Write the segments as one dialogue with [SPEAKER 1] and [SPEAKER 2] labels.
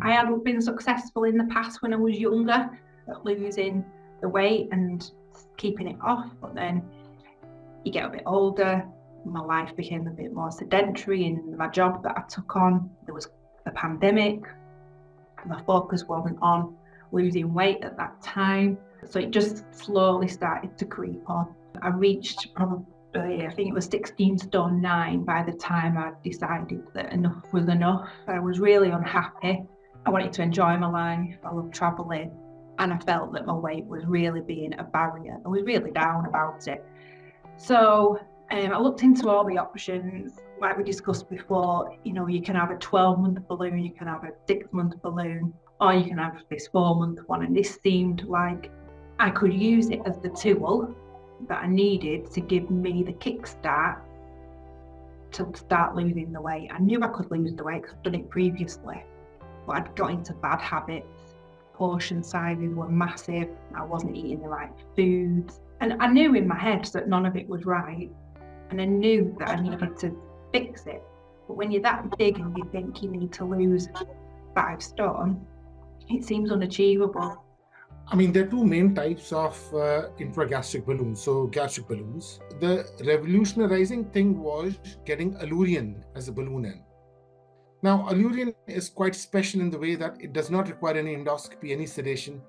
[SPEAKER 1] I had been successful in the past when I was younger at losing the weight and keeping it off, but then you get a bit older, my life became a bit more sedentary in my job that I took on. There was the pandemic, my focus wasn't on losing weight at that time, so it just slowly started to creep on. I reached probably, I think it was 16 stone 9 by the time I decided that enough was enough. I was really unhappy. I wanted to enjoy my life, I loved travelling, and I felt that my weight was really being a barrier. I was really down about it. So I looked into all the options, like we discussed before. You know, you can have a 12-month balloon, you can have a 6-month balloon, or you can have this 4-month one. And this seemed like I could use it as the tool that I needed to give me the kickstart to start losing the weight. I knew I could lose the weight because I'd done it previously, but I'd got into bad habits. Portion sizes were massive. I wasn't eating the right foods. And I knew in my head that none of it was right. And I knew that I needed to fix it. But when you're that big and you think you need to lose 5 stone, it seems unachievable.
[SPEAKER 2] I mean, there are two main types of intragastric balloons, so gastric balloons. The revolutionizing thing was getting Allurion as a balloon end. Now, Allurion is quite special in the way that it does not require any endoscopy, any sedation.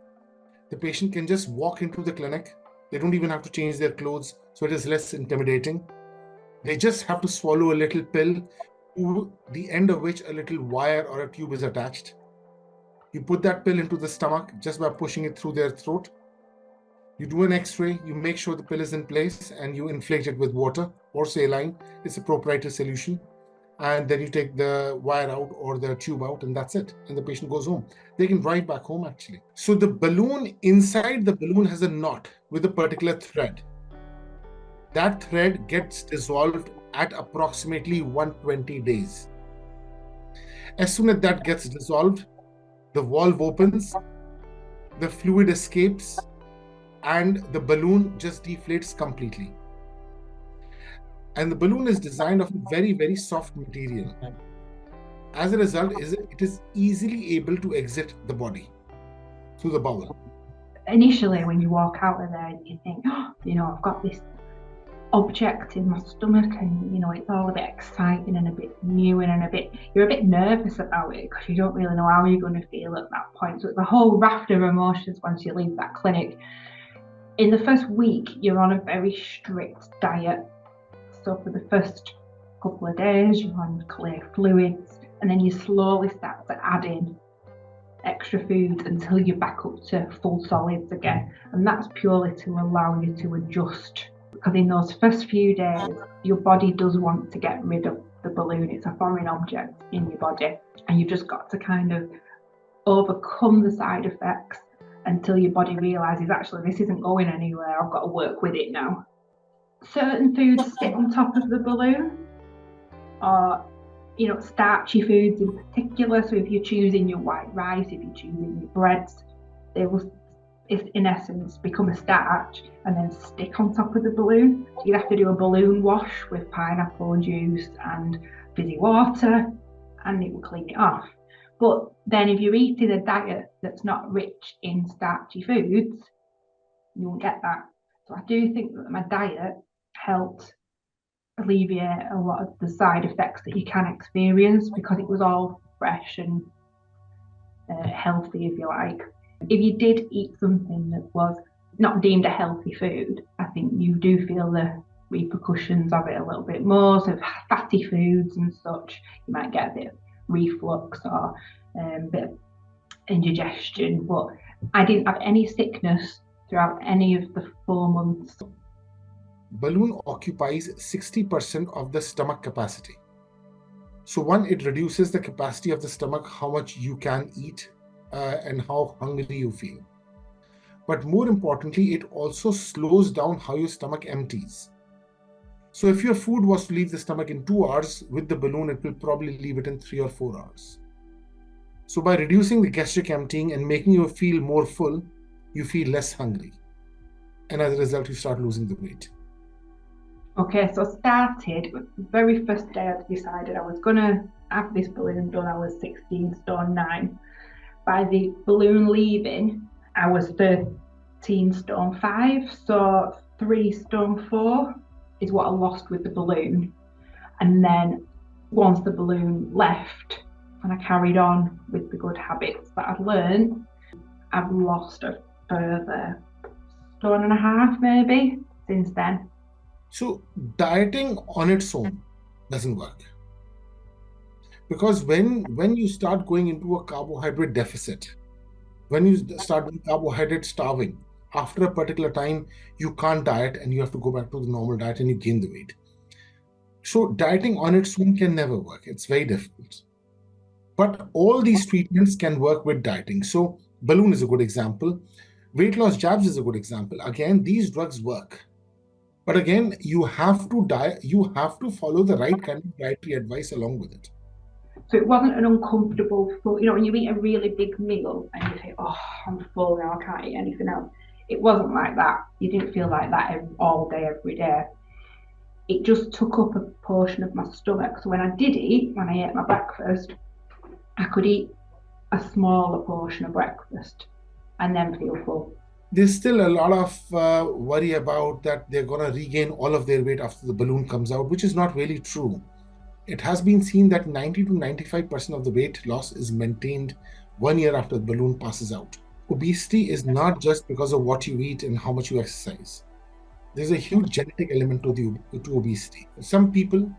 [SPEAKER 2] The patient can just walk into the clinic. They don't even have to change their clothes, so it is less intimidating. They just have to swallow a little pill, to the end of which a little wire or a tube is attached. You put that pill into the stomach just by pushing it through their throat. You do an X-ray, you make sure the pill is in place, and you inflate it with water or saline. It's a proprietary solution. And then you take the wire out or the tube out, and that's it. And the patient goes home. They can drive back home, actually. So the balloon, inside the balloon has a knot with a particular thread. That thread gets dissolved at approximately 120 days. As soon as that gets dissolved, the valve opens, the fluid escapes, and the balloon just deflates completely. And the balloon is designed of a very, very soft material. As a result, it is easily able to exit the body through the bowel.
[SPEAKER 1] Initially, when you walk out of there, you think, oh, you know, I've got this object in my stomach, and you know, it's all a bit exciting and a bit new, and you're a bit nervous about it because you don't really know how you're going to feel at that point. So it's a whole raft of emotions once you leave that clinic. In the first week, you're on a very strict diet. So for the first couple of days, you're on clear fluids, and then you slowly start to add in extra food until you're back up to full solids again. And that's purely to allow you to adjust. Because in those first few days, your body does want to get rid of the balloon. It's a foreign object in your body. And you've just got to kind of overcome the side effects until your body realizes, actually, this isn't going anywhere. I've got to work with it now. Certain foods sit on top of the balloon, or, you know, starchy foods in particular. So if you're choosing your white rice, if you're choosing your breads, they will, in essence, become a starch and then stick on top of the balloon. So you'd have to do a balloon wash with pineapple juice and fizzy water, and it will clean it off. But then if you're eating a diet that's not rich in starchy foods, you won't get that. So I do think that my diet helped alleviate a lot of the side effects that you can experience, because it was all fresh and healthy, if you like. If you did eat something that was not deemed a healthy food, I think you do feel the repercussions of it a little bit more. So fatty foods and such, you might get a bit of reflux or a bit of indigestion. But I didn't have any sickness throughout any of the 4 months.
[SPEAKER 2] Balloon occupies 60% of the stomach capacity. So one, it reduces the capacity of the stomach, how much you can eat and how hungry you feel. But more importantly, it also slows down how your stomach empties. So if your food was to leave the stomach in 2 hours, with the balloon, it will probably leave it in 3 or 4 hours. So by reducing the gastric emptying and making you feel more full, you feel less hungry. And as a result, you start losing the weight.
[SPEAKER 1] Okay, so I started, the very first day I decided I was going to have this balloon done, I was 16 stone 9. By the balloon leaving, I was 13 stone 5, so 3 stone 4 is what I lost with the balloon. And then once the balloon left and I carried on with the good habits that I'd learned, I've lost a further stone and a half maybe since then.
[SPEAKER 2] So dieting on its own doesn't work. Because when you start going into a carbohydrate deficit, when you start doing carbohydrate starving, after a particular time, you can't diet and you have to go back to the normal diet and you gain the weight. So dieting on its own can never work. It's very difficult. But all these treatments can work with dieting. So balloon is a good example. Weight loss jabs is a good example. Again, these drugs work. But again, you have to diet, you have to follow the right kind of dietary advice along with it.
[SPEAKER 1] So it wasn't an uncomfortable food. You know, when you eat a really big meal and you think, oh, I'm full now, I can't eat anything else. It wasn't like that. You didn't feel like that all day, every day. It just took up a portion of my stomach. So when I did eat, when I ate my breakfast, I could eat a smaller portion of breakfast and then feel full.
[SPEAKER 2] There's still a lot of worry about that they're going to regain all of their weight after the balloon comes out, which is not really true. It has been seen that 90 to 95% of the weight loss is maintained 1 year after the balloon passes out. Obesity is not just because of what you eat and how much you exercise. There's a huge genetic element to obesity. Some people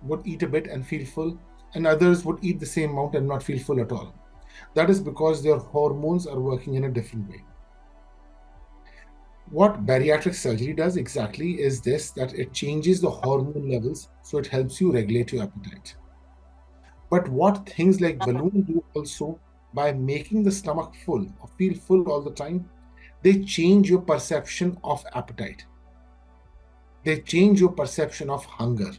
[SPEAKER 2] would eat a bit and feel full, and others would eat the same amount and not feel full at all. That is because their hormones are working in a different way. What bariatric surgery does exactly is this, that it changes the hormone levels, so it helps you regulate your appetite. But what things like balloon do also, by making the stomach full or feel full all the time, they change your perception of appetite. They change your perception of hunger.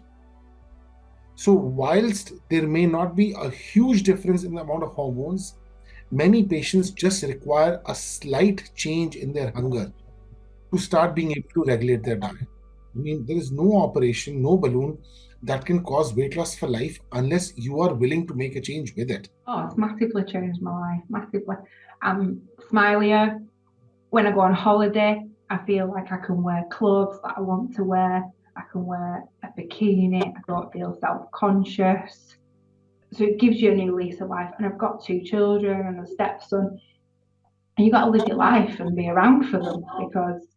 [SPEAKER 2] So whilst there may not be a huge difference in the amount of hormones, many patients just require a slight change in their hunger to start being able to regulate their diet. I mean, there is no operation, no balloon that can cause weight loss for life unless you are willing to make a change with it.
[SPEAKER 1] Oh, it's massively changed my life, massively. I'm smilier. When I go on holiday, I feel like I can wear clothes that I want to wear. I can wear a bikini. I don't feel self-conscious. So it gives you a new lease of life. And I've got 2 children and a stepson. And you've got to live your life and be around for them because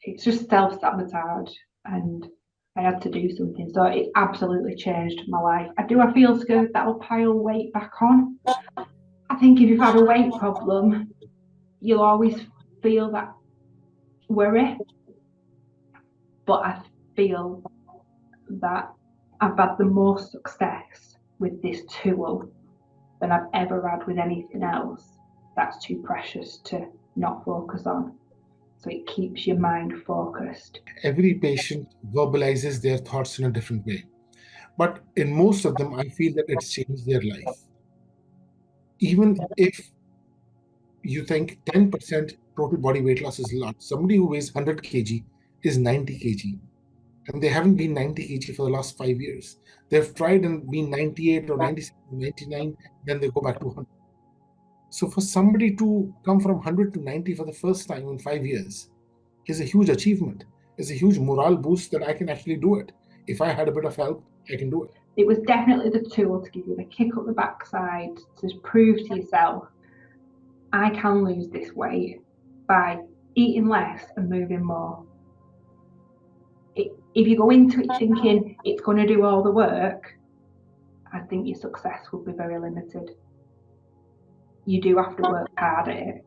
[SPEAKER 1] it's just self-sabotage. And I had to do something. So it absolutely changed my life. I feel scared that I'll pile weight back on. I think if you've had a weight problem, you'll always feel that worry. But I feel that I've had the most success with this tool than I've ever had with anything else. That's too precious to not focus on. So it keeps your mind focused.
[SPEAKER 2] Every patient verbalizes their thoughts in a different way. But in most of them, I feel that it's changed their life. Even if you think 10% total body weight loss is a lot, somebody who weighs 100 kg is 90 kg. And they haven't been 90 kg for the last 5 years. They've tried and been 98 or 97, 99, then they go back to 100. So for somebody to come from 100 to 90 for the first time in 5 years is a huge achievement. It's a huge morale boost that I can actually do it. If I had a bit of help, I can do it.
[SPEAKER 1] It was definitely the tool to give you the kick up the backside to prove to yourself, I can lose this weight by eating less and moving more. If you go into it thinking it's going to do all the work, I think your success will be very limited. You do have to work hard at it.